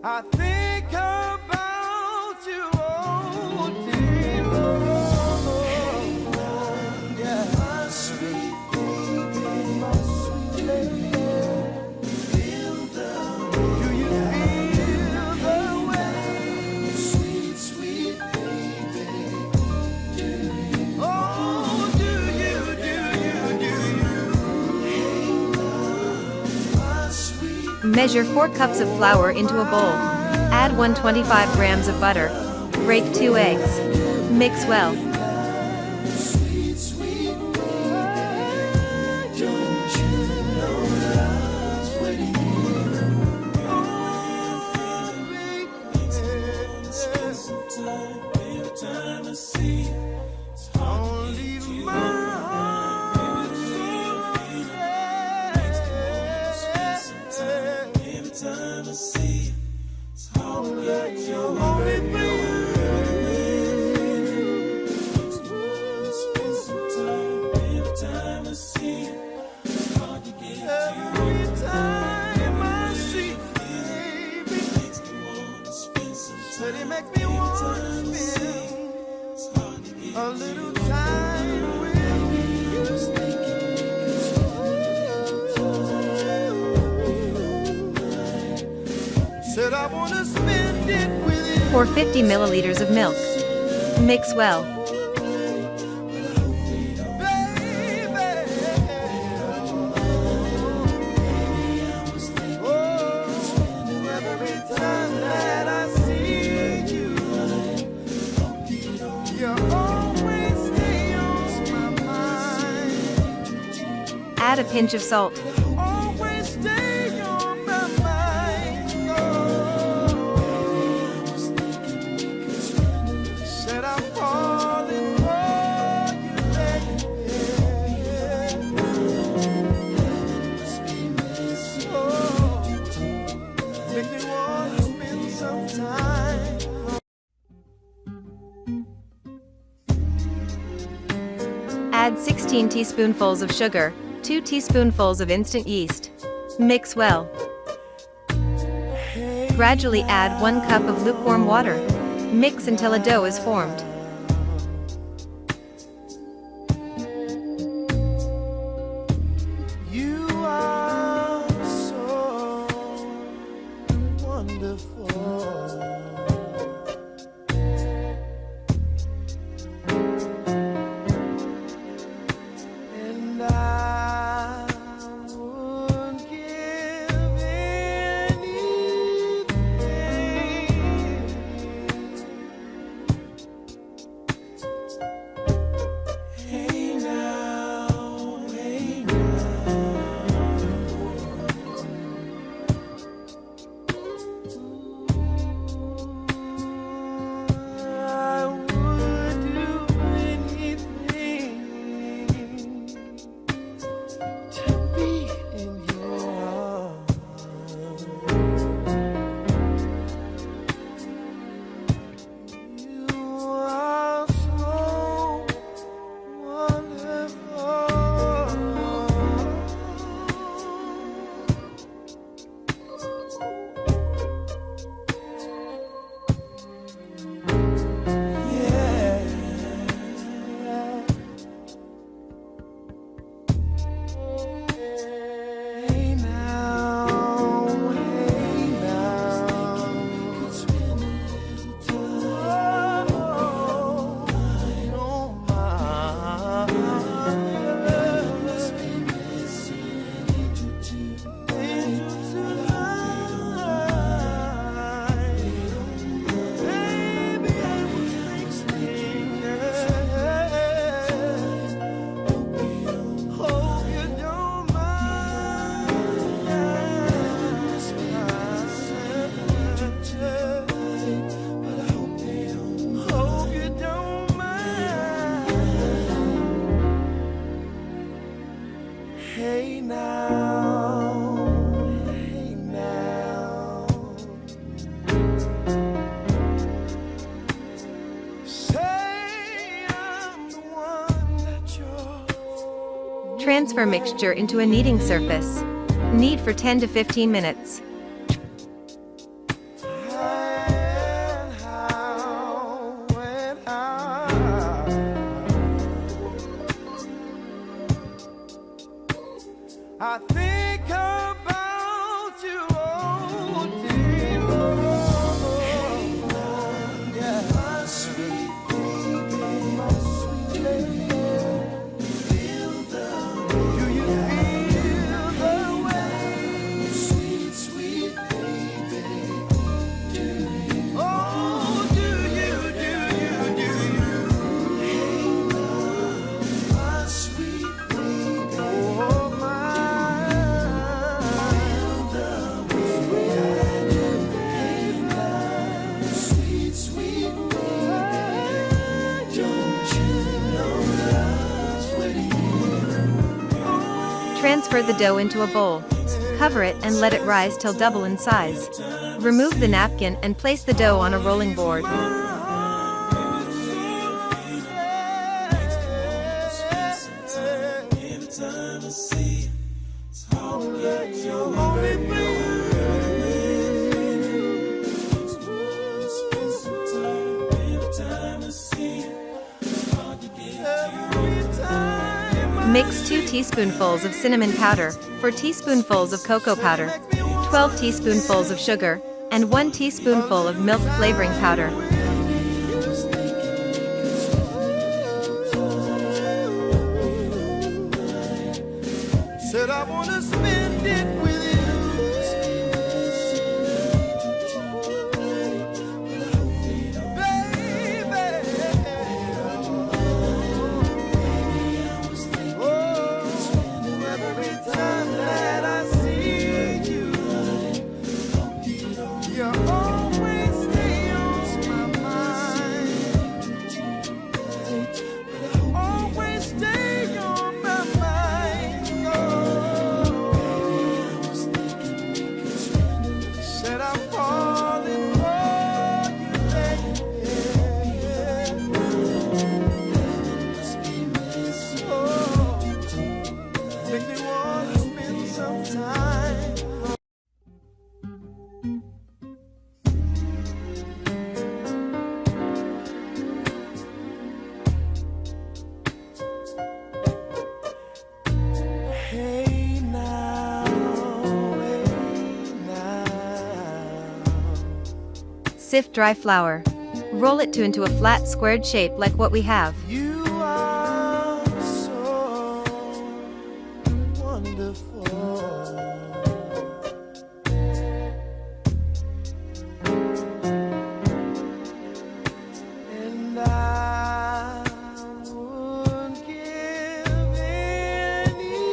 I think about you all day long. Yeah. My sweet baby, my sweet lady. Feel the way. Do you feel the way? Sweet, sweet baby. Do you? Oh, do you? Hey, love, my sweet. Measure 4 cups of flour into a bowl. Add 125 grams of butter. Break 2 eggs. Mix well. Sweet, sweet baby, don't you know love's waiting here? Oh, baby, time to see. Don't leave my heart so lonely. Time to see. Only for you. Every time I see you, baby, said it makes me want to spend a little time with you. Said I want to spend it with you. Pour 50 milliliters of milk. Mix well. Add a pinch of salt. Always stay on my mind. Said I'm falling for you, make me want to spend some time. Add 16 teaspoonfuls of sugar, 2 teaspoonfuls of instant yeast. Mix well. Gradually add 1 cup of lukewarm water. Mix until a dough is formed. You are so wonderful. And I would give anything. Hey now, hey I would do anything to be in your arms. You are so wonderful. Yeah. Hey now, hey now. Oh, don't mind. Angel tonight. Baby, I was thinking, hope you don't mind. Hope you don't mind. Hey now, hey now. Say I'm the one that you're. Transfer mixture into a kneading surface. Knead for 10 to 15 minutes. I think about you all day long. Yeah. My sweet baby, my sweet lady. Do you feel the way? Sweet, sweet baby. Oh, do you? Hey, love, my sweet baby. Oh, my. Feel the way I do. Hey, love, sweet, sweet baby. Don't you know love's waiting here? Transfer the dough into a bowl. Cover it and let it rise till double in size. Remove the napkin and place the dough on a rolling board. Mix 2 teaspoonfuls of cinnamon powder, 4 teaspoonfuls of cocoa powder, 12 teaspoonfuls of sugar, and 1 teaspoonful of milk flavoring powder. Said I wanna spend it with you. Sift dry flour. Roll it into a flat squared shape like what we have. You are so wonderful. And I would give anything.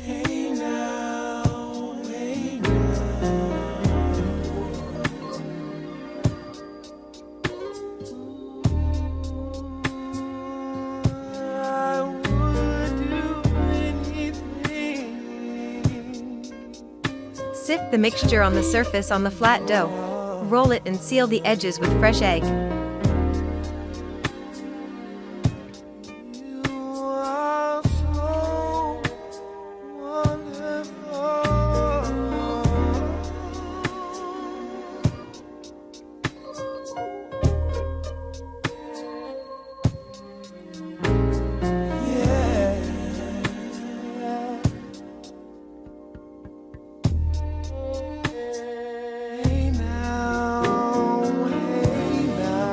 Hey now, hey now. I would do anything. Sift the mixture on the surface on the flat dough. Roll it and seal the edges with fresh egg. You are so wonderful. Hey now, hey now.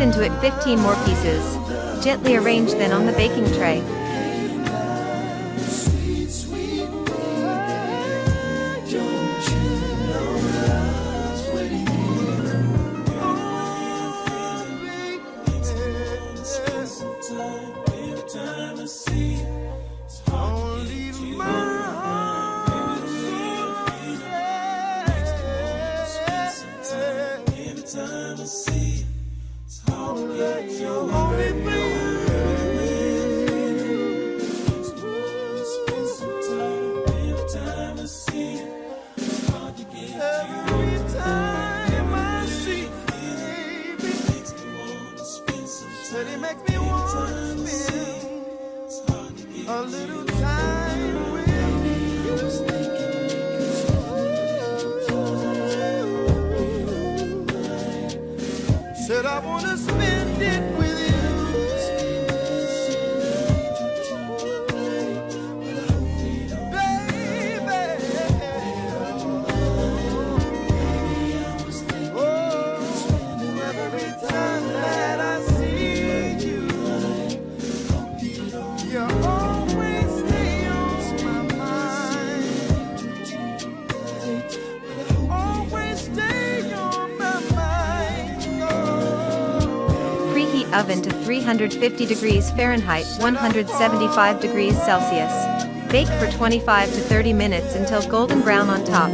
into it 15 more pieces. Gently arrange then on the baking tray. Sweet, sweet don't you know love's waiting here? Oh, baby, time to see. Don't leave my heart so anytime I see. Don't let your only spend some time. Anytime I see. It's hard to get every time I see. Baby, it makes me want to spend some time. It makes me want to spend a little time with you. Said I wanna spend it with you. Preheat oven to 350 degrees Fahrenheit 175 degrees Celsius. Bake for 25 to 30 minutes until golden brown on top.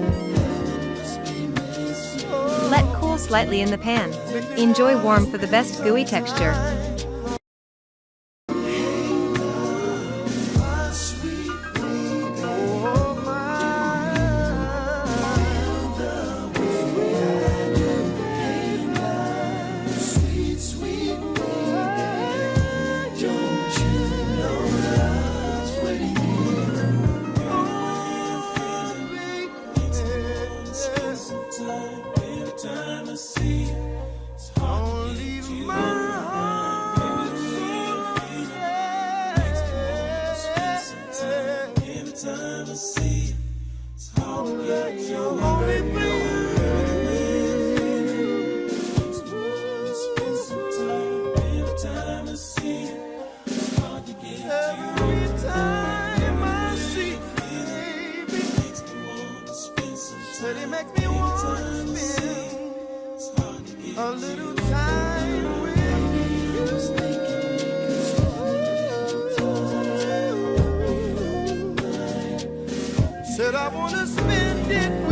Let cool slightly in the pan. Enjoy warm for the best gooey texture. Anytime I see, don't leave my heart so anytime I see, it's hard to let your only spend some time. Anytime I see, it's hard to get every time I see, baby, it makes me want to spend some time. It makes me want to spend a little time with you. Said I wanna spend it